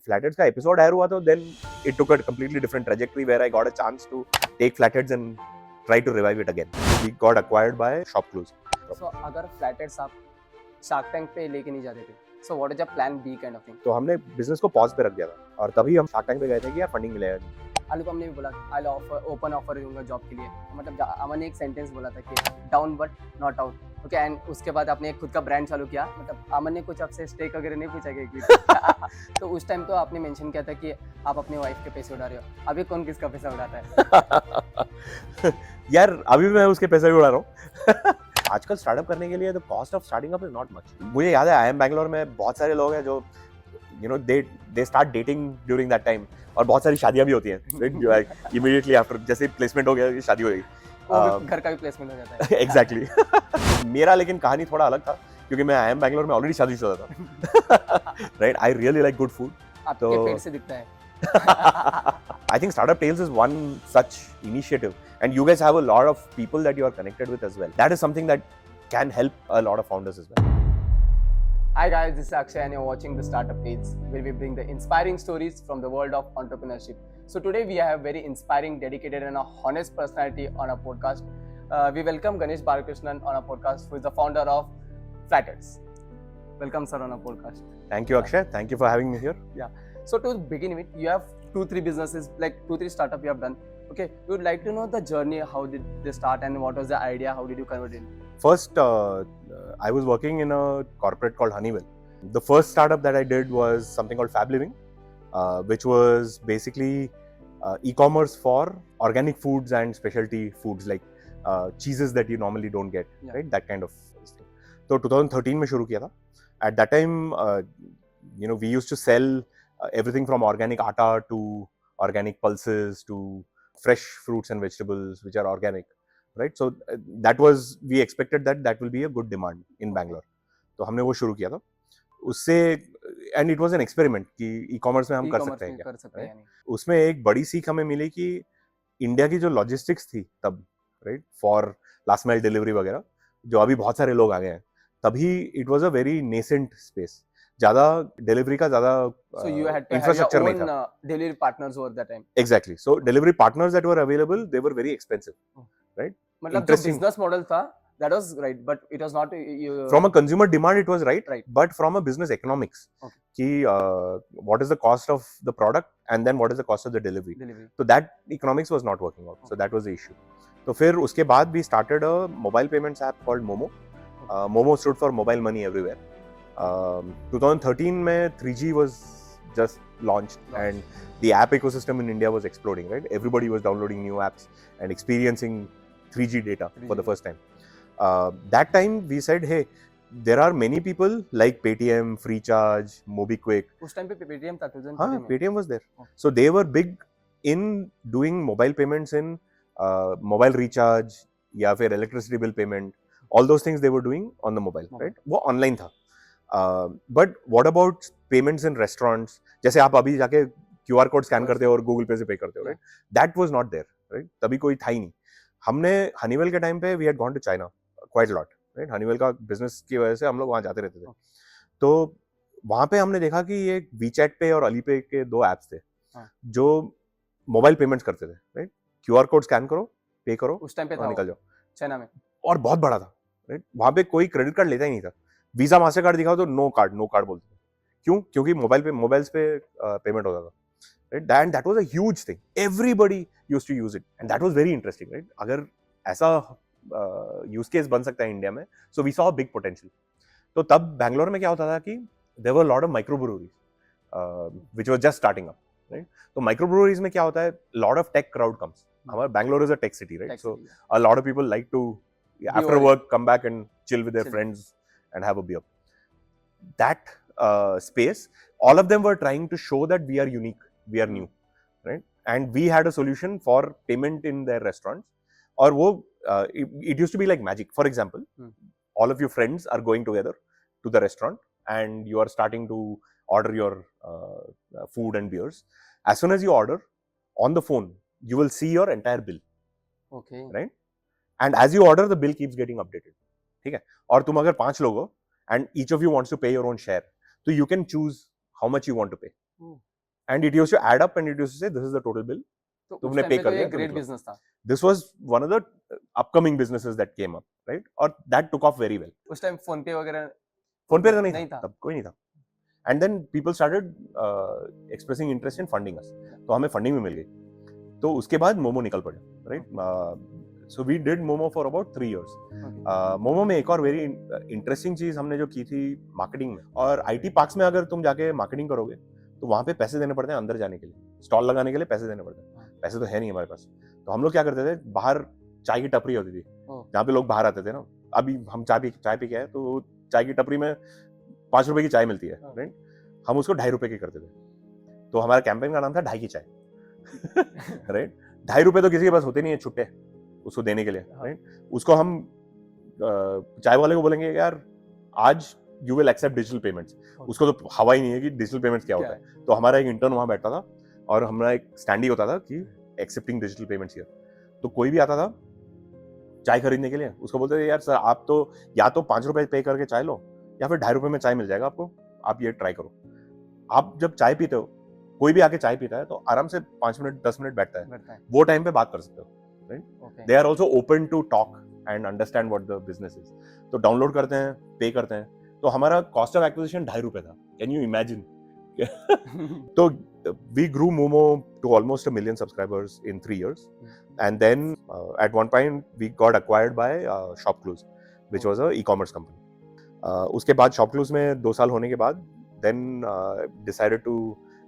Flatheads का episode air हुआ तो then it took a completely different trajectory where I got a chance to take Flatheads and try to revive it again. We got acquired by Shopclose. So अगर Flatheads आप Shark Tank पे लेके नहीं जाते थे, so what is your plan B kind of thing? तो हमने business को pause पे रख दिया था और तभी हम Shark Tank पे गए थे कि यार funding मिलेगा नहीं. अनुपम ने भी बोला I'll open offer दूंगा जॉब के लिए. मतलब अमन ने एक सेंटेंस बोला था कि down but not out. Okay and उसके बाद आपने खुद का ब्रांड चालू किया. मतलब अमन ने कुछ आपसे स्टेक वगैरह नहीं पूछा कि तो उस टाइम तो आपने मेंशन किया था कि आप अपने वाइफ के पैसे उड़ा रहे हो. अभी कौन किसका पैसा उड़ाता है? यार अभी मैं उसके पैसे भी उड़ा रहा हूँ. आजकल स्टार्टअप करने के लिए the cost of starting up is not much. मुझे याद है IIM बैंगलोर में बहुत सारे लोग हैं जो you know they start dating during that time और बहुत सारी शादियां भी होती हैं इमीडिएटली आफ्टर. जैसे प्लेसमेंट हो गया शादी हो गई, घर का भी प्लेसमेंट हो जाता है. एग्जैक्टली. मेरा लेकिन कहानी थोड़ा अलग था क्योंकि मैं IIM बैंगलोर में ऑलरेडी शादीशुदा था. Right, I really like good food. आपके पेट से दिखता है. I think startuptales is one such initiative and you guys have a lot of people that you are connected with as well. That is something that can help a lot of founders as well. Hi guys, this is Akshay and you're watching the Startup Tales, where we bring the inspiring stories from the world of entrepreneurship. So today we have very inspiring, dedicated and a honest personality on our podcast. We welcome Ganesh Balakrishnan on our podcast, who is the founder of Flatheads. Welcome sir on our podcast. Thank you Akshay, thank you for having me here. Yeah. So to begin with, you have 2-3 businesses, like 2-3 startups you have done. Okay, we would like to know the journey, how did they start and what was the idea, how did you convert it? First, I was working in a corporate called Honeywell. The first startup that I did was something called Fab Living, which was basically e-commerce for organic foods and specialty foods like cheeses that you normally don't get, right? That kind of thing. So 2013 में शुरू किया था. At that time, we used to sell everything from organic atta to organic pulses to fresh fruits and vegetables which are organic, right? So that was, we expected that will be a good demand in Bangalore. तो हमने वो शुरू किया था. उससे and it was an experiment कि e-commerce में हम कर सकते हैं क्या, right? उसमें एक बड़ी सीख हमें मिली कि इंडिया की जो लॉजिस्टिक्स थी तब, right, for last mile delivery वगैरह, जो अभी बहुत सारे लोग आ गए हैं, तभी it was a very nascent space. ज्यादा डिलीवरी का ज्यादा इंफ्रास्ट्रक्चर नहीं था. Delivery partners were that time. Exactly. So delivery partners that were available, they were very expensive, right? मतलब जो बिजनेस मॉडल था, that was right, but it was not from a consumer demand, it was right, but from a business economics, ki what is the cost of the product and then what is the cost of the delivery. So that economics was not working out. So that was the issue. तो फिर उसके बाद we started a mobile payments app called Momo. Momo stood for mobile money everywhere. 2013 में 3G was just launched and the app ecosystem in India was exploding, right? Everybody was downloading new apps and experiencing 3G data for the first time. That time we said, hey, there are many people like Paytm, Freecharge, MobiKwik. उस time पे Paytm था. हाँ, Paytm was there. So they were big in doing mobile payments in mobile recharge या फिर electricity bill payment. All those things they were doing on the mobile, right? वो online था. But what about payments in restaurants? जैसे आप अभी जाके QR code scan करते हो और गूगल पे से पे करते हो, right? That was not there, right? तभी कोई था ही नहीं. हमने हनीवेल के टाइम पे we had gone to China quite a lot, right? Honeywell का बिजनेस की वजह से हम लोग वहाँ जाते रहते थे. तो वहाँ पे हमने देखा कि ये WeChat पे और अलीपे के दो एप्स थे जो मोबाइल पेमेंट्स करते थे, राइट? QR कोड स्कैन करो, पे करो, उस टाइम पे था, निकल जाओ. चाइना में. और बहुत बड़ा था, राइट? वहाँ पे कोई क्रेडिट कार्ड लेता ही नहीं था. वीजा मास्टर कार्ड दिखाओ तो नो कार्ड बोलते थे. क्यों? क्योंकि मोबाइल्स पे पेमेंट होता था, right? And that was a huge thing. Everybody used to use it and that was very interesting, right? अगर ऐसा यूज केस बन सकता है इंडिया में, so we saw a big potential. तो तब बैंगलोर में क्या होता था कि there were lot of micro breweries which was just starting up, right? तो माइक्रो ब्रूवरीज में क्या होता है, lot of tech crowd comes. हमारा Bangalore is a tech city, right? So a lot of people like to after work come back and chill with their friends and have a beer. That space, all of them were trying to show that we are unique, we are new, right? And we had a solution for payment in their restaurants. Or wo, it used to be like magic. For example, all of your friends are going together to the restaurant and you are starting to order your food and beers. As soon as you order, on the phone, you will see your entire bill. Okay. Right? And as you order, the bill keeps getting updated. ठीक है? और तुम अगर 5 लोग हो and each of you wants to pay your own share, so you can choose how much you want to pay, and it used to add up and it used to say this is the total bill. तो उस तुमने time pay पे कर तो दिया ये तो great निकलो. बिजनेस था. This was one of the upcoming businesses that came up, right? और that took off very well. उस टाइम फोन पे वगैरह फोन पे तो नहीं नहीं था, था. तब कोई नहीं था. And then people started expressing interest in funding us. तो हमें फंडिंग भी मिल गई. तो उसके बाद मोमो निकल पड़े, right? So we did Momo for about 3 years. Momo में एक और वेरी इंटरेस्टिंग चीज हमने जो की थी मार्केटिंग में. और आईटी पार्क्स में अगर तुम जाके मार्केटिंग करोगे तो वहां पे पैसे देने पड़ते हैं अंदर जाने के लिए. स्टॉल लगाने के लिए पैसे देने पड़ते हैं. पैसे तो है नहीं हमारे पास. तो हम लोग क्या करते थे, बाहर चाय की टपरी होती थी जहाँ पे लोग बाहर आते थे ना. अभी हम चाय पी के आए तो चाय की टपरी में 5 रुपए की चाय मिलती है, राइट? हम उसको 2.5 रुपए की करते थे. तो हमारा कैंपेन का नाम था 2.5 की चाय. राइट? 2.5 रुपए तो किसी के पास होते नहीं है छुट्टे उसको देने के लिए, राइट? उसको हम चाय वाले को बोलेंगे यार आज you will accept digital payments. उसको तो हवा ही नहीं है कि डिजिटल पेमेंट्स क्या होता है. तो हमारा एक इंटर्न वहां बैठता था और हमारा एक स्टैंड ही होता था कि एक्सेप्टिंग डिजिटल पेमेंट्स हियर. तो कोई भी आता था चाय खरीदने के लिए, उसको बोलते थे यार सर आप तो या तो 5 रुपए पे करके चाय लो या फिर 2.5 रुपए में चाय मिल जाएगा आपको, आप ये ट्राई करो. आप जब चाय पीते हो, कोई भी आके चाय पीता है तो आराम से 5 मिनट 10 मिनट बैठता है. वो टाइम पे बात कर सकते हो, right? They are also open to talk and understand what the business is. तो डाउनलोड करते हैं, पे करते हैं. तो हमारा कॉस्ट ऑफ एक्विजिशन 2.5 रुपए था. Can you imagine? तो we grew Momo to almost 1 million subscribers in 3 years. And then at one point we got acquired by Shopclues, which was a e-commerce company. उसके बाद Shopclues में 2 साल होने के बाद then decided to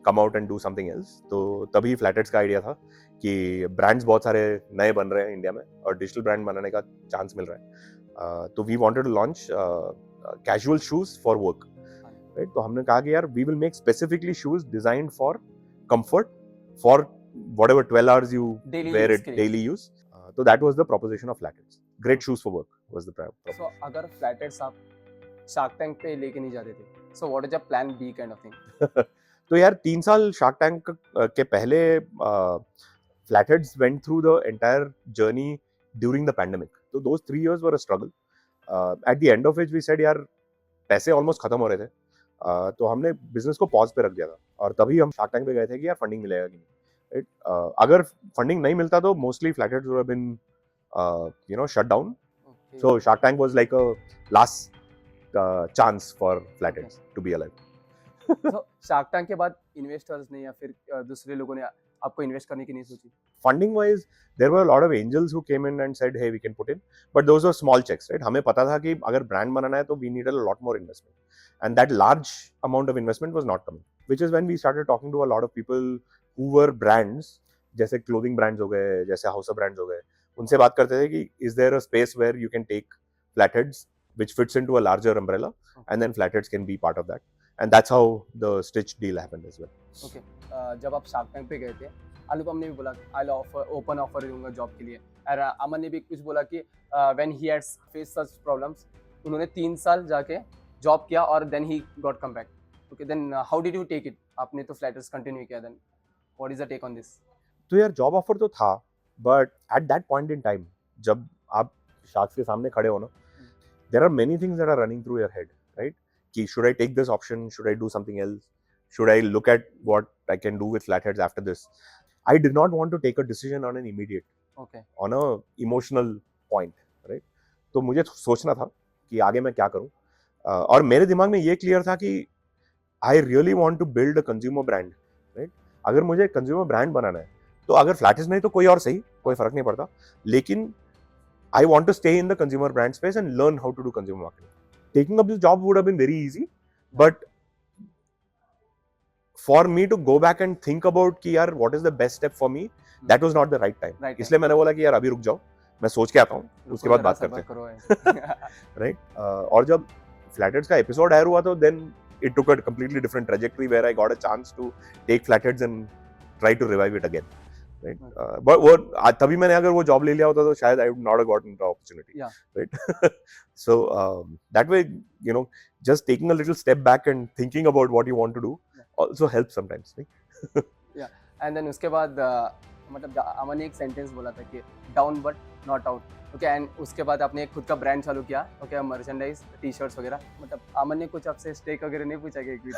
come out and do something else. तो तभी Flatheads का आइडिया था कि ब्रांड्स बहुत सारे नए बन रहे हैं इंडिया में और डिजिटल ब्रांड बनाने का चांस मिल रहा है. तो we wanted to launch casual shoes for work. Right? तो हमने कहा कि यार we will make specifically shoes designed for comfort for whatever 12 hours you wear it daily use. So that was the proposition of Flatheads. Great shoes for work was the proposition. So अगर Flatheads आप Shark Tank पे लेके नहीं जाते थे, so what is your plan B kind of thing? तो यार 3 साल Shark Tank के पहले Flatheads went through the entire journey during the pandemic. So those 3 years were a struggle. At the end of which we said यार पैसे almost खत्म हो रहे थे. तो हमने बिजनेस को पॉज पे रख दिया था और तभी हम शार्क टैंक पे गए थे कि यार फंडिंग मिलेगा कि नहीं, राइट? अगर फंडिंग नहीं मिलता तो mostly फ्लैtheads would have been shut down. So Shark Tank was like a last chance for Flatheads to be alive. So Shark Tank के बाद इन्वेस्टर्स ने या फिर दूसरे लोगों ने आपको इन्वेस्ट करने की नहीं सोची? Funding wise there were a lot of angels who came in and said hey we can put in, but those were small checks, right? हमें पता था कि अगर ब्रांड बनाना है तो we needed a lot more investment. And that large amount of investment was not coming, which is when we started talking to a lot of people who were brands, जैसे clothing brands हो गए, जैसे house of brands हो गए. उनसे बात करते थे कि is there a space where you can take Flatheads which fits into a larger umbrella, and then Flatheads can be part of that. And that's how the Stitch deal happened as well. Okay. जब आप Shark Tank पे गए थे, अनुपम ने भी बोला I'll offer open offer दूंगा job के लिए. और अमन ने भी कुछ बोला कि when he had faced such problems, उन्होंने 3 साल जाके जॉब किया और then he got come back. Okay, then how did you take it? आपने तो Flatheads कंटिन्यू किया, then what is the take on this? तो यार जॉब ऑफर तो था, but at that point in time जब आप शार्क्स के सामने खड़े हो ना, there are many things that are running through your head, right? कि should I take this option, should I do something else, should I look at what I can do with Flatheads after this. I did not want to take a decision on an immediate, okay, on a emotional point, right? तो मुझे सोचना था कि आगे मैं क्या करूं. और मेरे दिमाग में ये क्लियर था कि I really want to build a consumer brand, right? अगर मुझे कंज्यूमर ब्रांड बनाना है तो अगर Flatheads नहीं तो कोई और सही, कोई फर्क नहीं पड़ता, लेकिन I want to stay in the consumer brand space and learn how to do consumer marketing. Taking up this job would have been very easy, but for me to go back and think about कि यार what is the best step for me, that was not the right time. इसलिए मैंने बोला कि यार अभी रुक जाओ, मैं सोच के आता हूँ, उसके बाद बात करते हैं, राइट? और जब Flatheads का एपिसोड एयर हुआ तो then it took a completely different trajectory where I got a chance to take Flatheads and try to revive it again, right? But वो तभी मैंने अगर वो जॉब ले लिया होता तो शायद I would not have gotten the opportunity, right? So that way, just taking a little step back and thinking about what you want to do also helps sometimes, right? Yeah, and then उसके बाद मतलब अमन ने एक sentence बोला था कि down but not out. Okay, and उसके बाद आपने एक खुद का ब्रांड चालू किया. ओके, मर्चेंडाइज, टी शर्ट्स वगैरह. मतलब अमन ने कुछ आपसे स्टेक वगैरह नहीं पूछा कि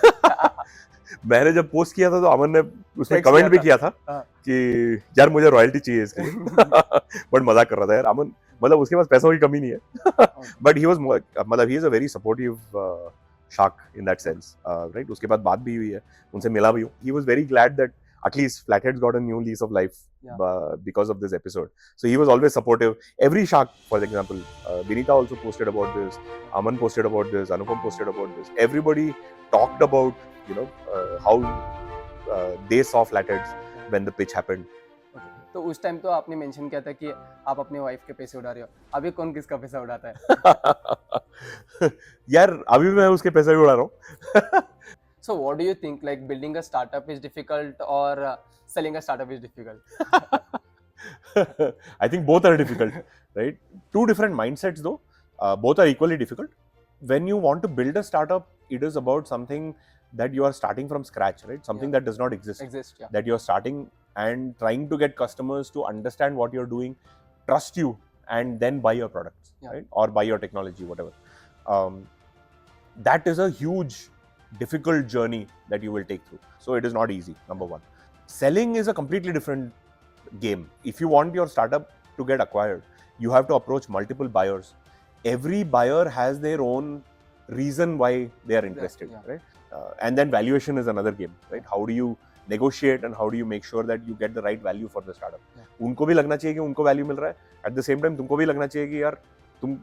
मैंने जब पोस्ट किया था तो अमन ने उसमें Text कमेंट भी किया किया था हाँ. कि यार मुझे रॉयल्टी चाहिए इसके लिए. बट मजाक कर रहा था यार अमन, मतलब उसके पास पैसों की कमी नहीं है. बट ही वाज, मतलब he is a very supportive shark in that sense, right. उसके बाद बात भी हुई है, उनसे मिला भी हूँ. He was very glad that at least Flatheads got a new lease of life because of this episode. So he was always supportive. Every shark, for example, Vinita also posted about this. Aman posted about this. Anupam posted about this. Everybody talked about, how they saw Flatheads when the pitch happened. तो उस time तो आपने mention किया था कि आप अपने wife के पैसे उड़ा रहे हो. अभी कौन किसका पैसा उड़ाता है? यार अभी मैं उसके पैसे भी उड़ा रहा हूँ. So what do you think, like building a startup is difficult or selling a startup is difficult? I think both are difficult, right? Two different mindsets though. Both are equally difficult. When you want to build a startup, it is about something that you are starting from scratch, right? Something that does not exist. That you are starting and trying to get customers to understand what you're doing, trust you, and then buy your products, right? Or buy your technology, whatever. That is a huge, difficult journey that you will take through. So it is not easy, number one. Selling is a completely different game. If you want your startup to get acquired, you have to approach multiple buyers. Every buyer has their own reason why they are interested, right? And then valuation is another game, right? How do you negotiate and how do you make sure that you get the right value for the startup? उनको भी लगना चाहिए कि उनको value मिल रहा है. At the same time तुमको भी लगना चाहिए कि यार तुम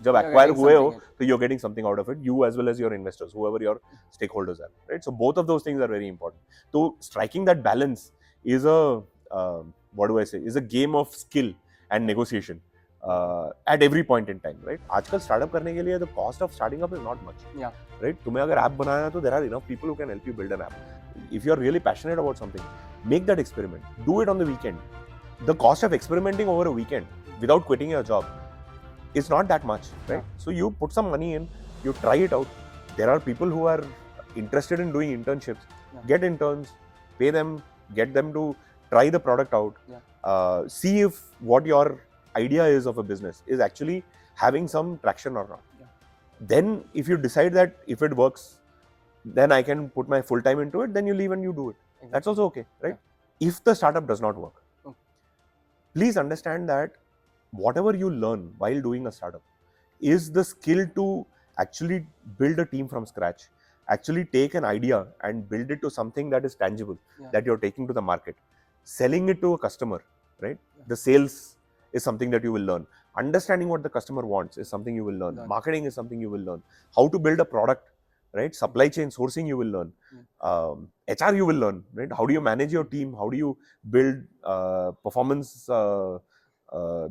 जब acquire हुए हो तो you're getting something out of it, you as well as your investors, whoever your stakeholders are, right? So both of those things are very important. So striking that balance is a is a game of skill and negotiation at every point in time, right? आजकल startup करने के लिए the cost of starting up is not much, right? तुम्हें अगर app बनाना है तो there are enough people who can help you build an app. If you are really passionate about something, make that experiment. Do it on the weekend. The cost of experimenting over a weekend without quitting your job is not that much, right? So you put some money in, you try it out. There are people who are interested in doing internships. Get interns, pay them, get them to try the product out. See if what your idea is of a business is actually having some traction or not. Then if you decide that if it works, then I can put my full time into it, then you leave and you do it. That's also okay, right? If the startup does not work, please understand that whatever you learn while doing a startup is the skill to actually build a team from scratch, actually take an idea and build it to something that is tangible, that you're taking to the market. Selling it to a customer, right? The sales is something that you will learn. Understanding what the customer wants is something you will learn. Marketing is something you will learn. How to build a product, right? Supply chain sourcing you will learn. HR you will learn, right? How do you manage your team? How do you build performance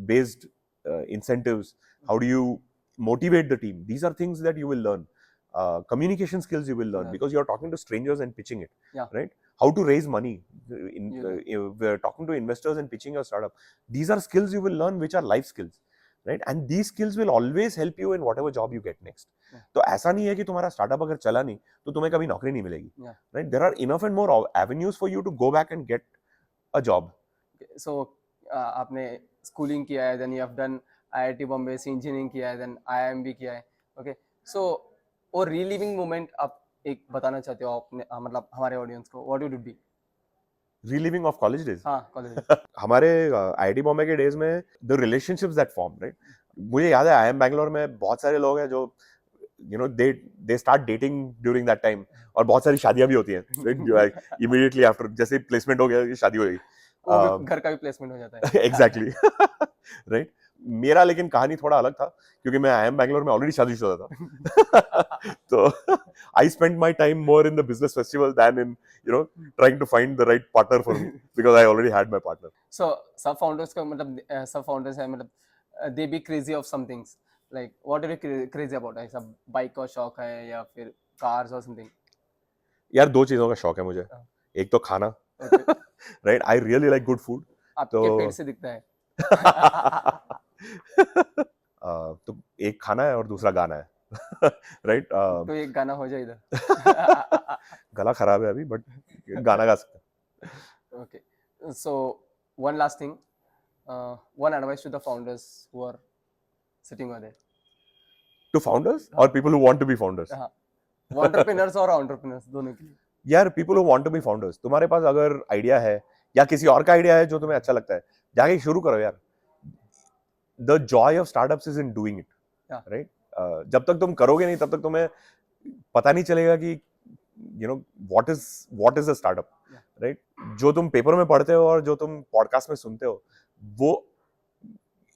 based incentives? How do you motivate the team? These are things that you will learn. Communication skills you will learn because you're talking to strangers and pitching it, right? How to raise money, we're talking to investors and pitching your startup. These are skills you will learn which are life skills, right? And these skills will always help you in whatever job you get next. तो ऐसा नहीं है कि तुम्हारा startup अगर चला नहीं तो तुम्हें कभी नौकरी नहीं मिलेगी, right? There are enough and more avenues for you to go back and get a job. So आपने स्कूलिंग किया है, then you have done IIT Bombay से इंजीनियरिंग किया है, then IIM भी किया है. Okay, so और रिलीविंग मोमेंट आप एक बताना चाहते हो अपने मतलब हमारे ऑडियंस को, what would it be? Relieving of college days. हाँ, कॉलेज. हमारे IIT बॉम्बे के डेज में the relationships that form, right? मुझे याद है IIM बैंगलोर में बहुत सारे लोग हैं जो they start dating during that time और बहुत सारी शादियां भी होती हैं, right? Immediately after जैसे प्लेसमेंट हो गया शादी हो गई, घर का भी प्लेसमेंट हो जाता है. Exactly, right. मेरा लेकिन कहानी थोड़ा अलग था क्योंकि मैं IIM बैंगलोर में ऑलरेडी शादीशुदा था. तो I spent my time more in the business festival then in trying to find the right partner for me because I already had my partner. So सब फाउंडर्स का मतलब सब फाउंडर्स है मतलब they be crazy of some things, like what are you crazy about? ऐसा bike का शौक है या फिर कार्स और समथिंग? यार दो चीजों का शौक है मुझे. एक तो खाना, right? I really like good food. आपके पेट से दिखता है. तो एक खाना है और दूसरा गाना है, राइट? तो एक गाना हो जाए इधर. गला खराब है अभी बट गाना गा सकते हैं. Okay, so one last thing, one advice to the founders who are sitting over there. To founders or people who want to be founders? entrepreneurs और entrepreneurs दोनों के लिए. यार people who want to be founders, तुम्हारे पास अगर idea है या किसी और का आइडिया है जो तुम्हें अच्छा लगता है, जाके शुरू करो यार. The joy of startups is in doing it, right? जब तक तुम करोगे नहीं तब तक तुम्हें पता नहीं चलेगा कि you know what is a startup, right? जो तुम पेपर में पढ़ते हो और जो तुम पॉडकास्ट में सुनते हो, वो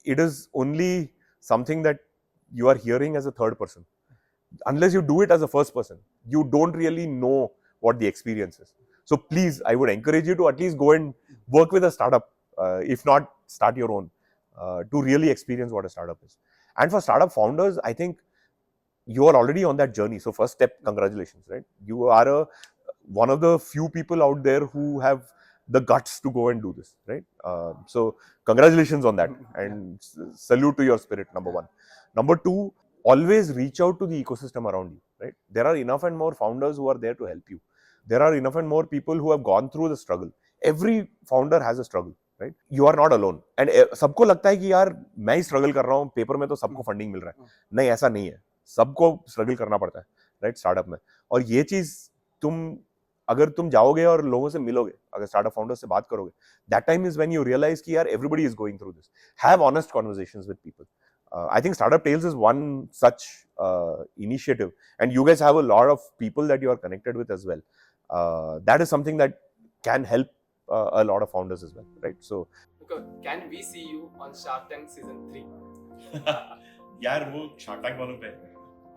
it is only something that you are hearing as a third person. Unless you do it as a first person, you don't really know what the experience is. So please, I would encourage you to at least go and work with a startup, if not start your own, to really experience what a startup is. And for startup founders, I think you are already on that journey. So first step, congratulations, right? You are one of the few people out there who have the guts to go and do this, right? So congratulations on that, and salute to your spirit, number one. Number two, always reach out to the ecosystem around you, right? There are enough and more founders who are there to help you. There are enough and more people who have gone through the struggle. Every founder has a struggle, right? You are not alone. And सबको लगता है कि यार मैं ही struggle कर रहा हूँ, paper में तो सबको फंडिंग मिल रहा है. नहीं, ऐसा नहीं है. सबको struggle करना पड़ता है, right? स्टार्टअप में. और ये चीज अगर तुम जाओगे और लोगों से मिलोगे, अगर स्टार्टअप फाउंडर से बात करोगे, that time is when you realize कि यार everybody is going through this. Have honest conversations with people. I think Startup Tales is one such initiative, and you guys have a lot of people that you are connected with as well. That is something that can help a lot of founders as well, right? So, can we see you on Shark Tank season 3? यार वो Shark Tank वालों पे,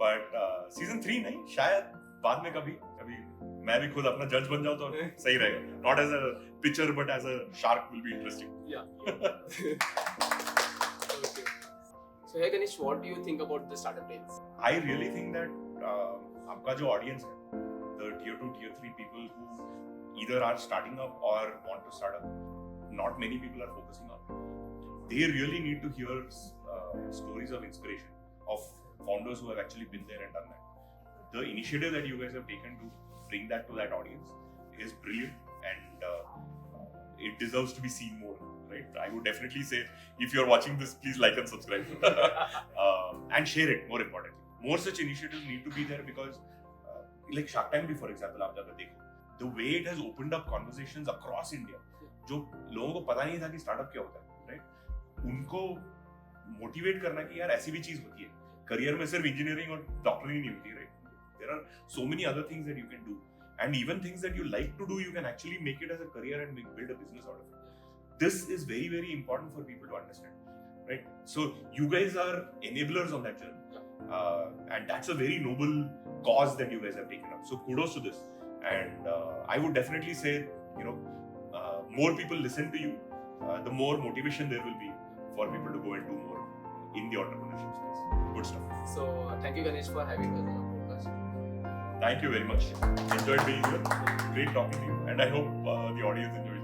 but season 3 नहीं, शायद बाद में कभी मैं भी खुद अपना जज बन जाऊँ तो सही रहेगा. Not as a pitcher, but as a shark will be interesting. Yeah. So hey Ganesh, what do you think about the Startup Tales? I really think that आपका जो audience है, the tier 2, tier 3 people who either are starting up or want to start up, not many people are focusing on. They really need to hear stories of inspiration of founders who have actually been there and done that. The initiative that you guys have taken to bring that to that audience is brilliant, and it deserves to be seen more. Right? I would definitely say, if you're watching this, please like and subscribe. And share it, more importantly. More such initiatives need to be there because, like Shark Tank, for example, आप जाकर देखो, the way it has opened up conversations across India, जो लोगों को पता नहीं था कि startup क्या होता है, right? उनको motivate करना कि यार ऐसी भी चीज होती है. Career में सिर्फ engineering और doctor ही नहीं होती, right? There are so many other things that you can do, and even things that you like to do, you can actually make it as a career and build a business out of it. This is very, very important for people to understand, right? So you guys are enablers on that journey, and that's a very noble cause that you guys have taken up. So kudos to this, and I would definitely say, more people listen to you, the more motivation there will be for people to go and do more in the entrepreneurship space. Good stuff. So thank you Ganesh for having us on the podcast. Thank you very much. Enjoyed being here. Great talking to you, and I hope the audience enjoyed.